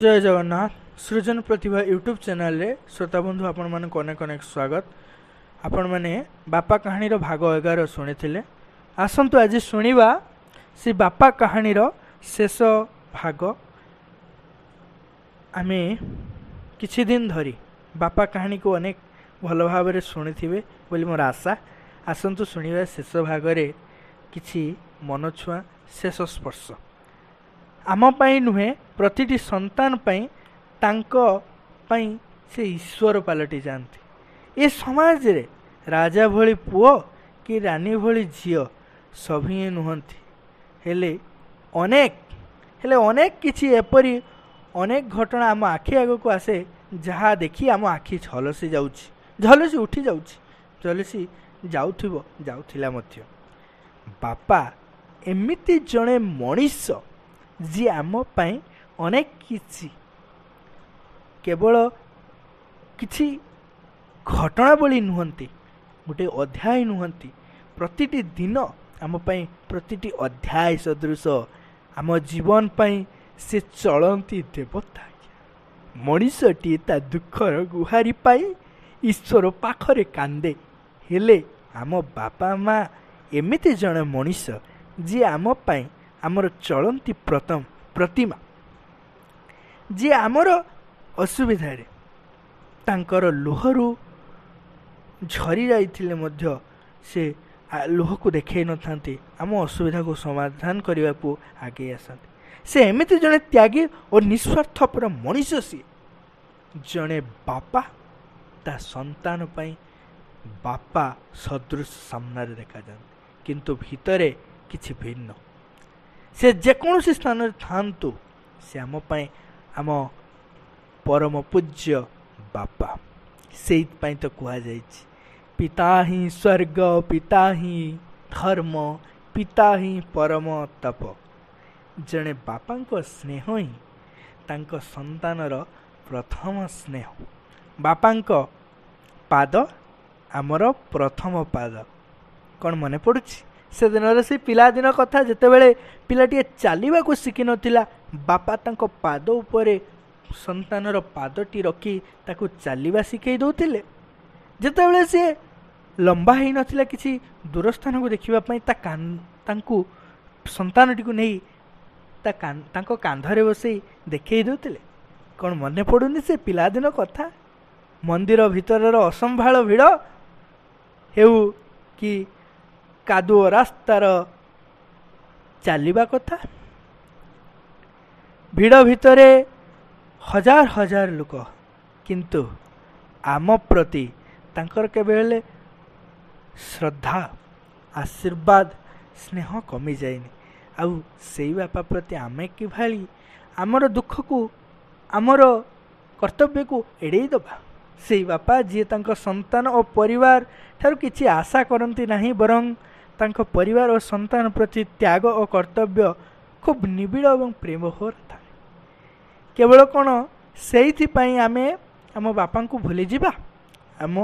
जय जगन्नाथ सृजन प्रतिभा YouTube channel रे श्रोता बंधु आपण मान अनेक अनेक स्वागत। आपण माने बापा कहानी रो भाग 11 शुणी आसतु आज शुणा से बापा कहानी रो शेष भाग। आमे किछि दिन धरी बापा कहानी को अनेक भल भाव शुणी बोली मोर आशा। आसतु शुणा शेष भाग रे किछि मन छुआ शेष स्पर्श। आम पाई नुहे प्रतिटी संतान पाई तांको पाई से ईश्वर पलटि जाती। ए समाज रे राजा भली पुओ कि रानी भली झियो सभी नुहंती। हेले अनेक किछि एपरी अनेक घटना आम आखि आग को आसे जहा देखी आम आखि झलसी झलसी उठी झलसी जाउथिला मध्य। बापा एमिति जणे मनीष जी आम पाई अनेक किछि केवल किछि घटना बोली नुहंती, गोटे अध्याय नुहंती। प्रतिटी दिन आम पाई प्रतिटी अध्याय सदृश आम जीवन पाई से चलती देवता। मनीषटी ता दुखर गुहारी पाई ईश्वर पाखरे कांदे। हेले आम बापा माँ एमिति जणे मनीष जी आम पाई आमर चलती प्रतिमा जी आमर असुविधा रे तांकर लोहरु झरी जाइथिले मध्य से लोह को देखै न थांती। आम असुविधा को समाधान करने को आगे आसते। से एमिति जने त्यागी और निस्वार्थपर मनीष सी जने बापा ता संतान पाई बापा सदृश सामने देखा जाते, किंतु भितरे किछि भिन्न। से जेकोसी स्थान थांतु से आम पाई आम परम पूज्य बापा। से तो कहा जाए पिता ही स्वर्ग, पिता ही धर्म, पिता ही परम तप। जने बापा को स्नेह ही तांको संतानर प्रथम स्नेह। बापा को पाद आमर प्रथम पाद। कौन मन पड़ुछि से दिन से पिला दिन कथा जितेबले पिलाटी चलवा को शिखि नथिला, बापा तांको पाद उपरे संतानर पादटी रखी ताकू चलवा शिखई दौथिले। जितेबले से लंबा ही नथिला किछि दूर स्थान को देखिबा पई तांकू संतानटी को नहीं तांको कांधरे बसई देखई दौथिले। कौन मन पड़ुनी से पिला दिन कथा? मंदिर भितरर असंभाळ भिड़ हेउ कि कादुओ रास्तार चलवा कथा। भिड़ भितरे हजार हजार लोक, किंतु आम प्रति तांकर केवल श्रद्धा आशीर्वाद स्नेह कमी जाएनि। आउ सेई बापा प्रति आमे कि भाली आमर दुख को आमर कर्तव्य को एड़े दबा। सेई बापा जी तांको संतान और परिवार ठारू किछि आशा करंती नाही, बरं तांको परिवार और संतान प्रति त्याग और कर्तव्य खूब निबिड़ और प्रेमभर था। केवल कौन से आमे आम बापा को भूली जावा? आम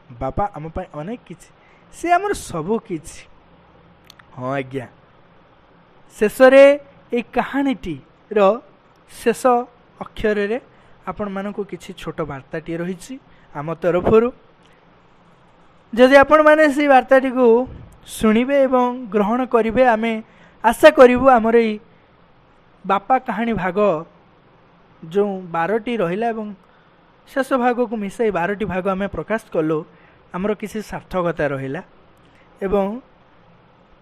बापा आम पाई अनेक किछि, से आमर सबु किछि। हाँ आज्ञा, शेष ए कहानीटी रो शेष अक्षर रे आपण मानकु किछि छोट वार्ताटी रही आम तरफरु। जदि आपण माने से वार्ताटी को शुणिबे एवं ग्रहण करिवे, आमे आशा करिवु आमर ई बापा कहानी भाग जो 12टी रहिला एवं शेष भाग को मिसाई 12टी भाग आमे प्रकाश कलो, आमर किसी सार्थकता रहिला। एवं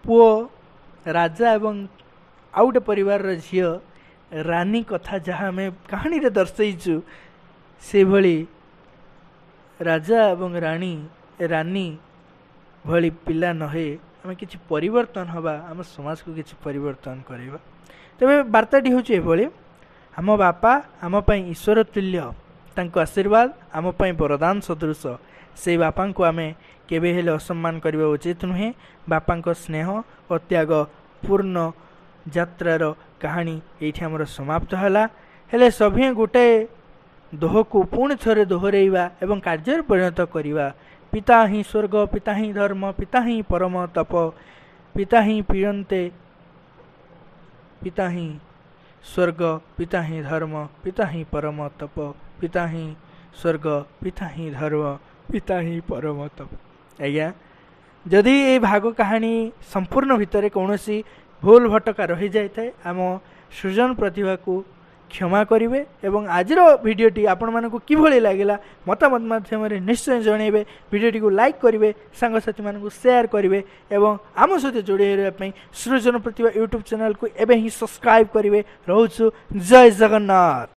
पुओ राजा एवं आउटे परिवार रो झियो रानी कथा जहाँ आमे कहानी रे दर्शैछु, से भली राजा एवं रानी भली पिला नहे आम किछि परिवर्तन हवा, आम समाज को किछि परिवर्तन करवा। तबे वार्ताटी होछि एभली, आम बापा आम पई ईश्वर तुल्य, तांको आशीर्वाद आम पई वरदान सदृश। से बापा को आमे केबे हेले असम्मान करबा उचित नुहे। बापा को स्नेह और त्याग पूर्ण यात्रार कहानी एठी हमर समाप्त हला। हेले सभी गोटे दोह को पुणी थरे दोहरेइबा एवं कार्य परिणत करिबा। पिता ही स्वर्ग, पिता ही धर्म, पिता ही परम तप, पिता ही पीड़न्ते, पिता ही स्वर्ग पिता ही धर्म पिता ही परम तप पिता ही स्वर्ग पिता ही धर्म पिता ही परम तप। आज्ञा जदि ये भाग कहानी संपूर्ण भितर कौन भूल भटका रही जाए आम सृजन प्रतिभा को क्षमा करेंगे एवं आजर भिडटी आपण मानक किभली लगिला मतामत माध्यम निश्चय जनइबे भिडटी को लाइक करेंगे सांगसाथी मानक शेयर करेंगे एवं आम सहित जोड़ी रही सृजन प्रतिभा यूट्यूब चैनल को एवं ही सब्सक्राइब करेंगे। रोचु जय जगन्नाथ।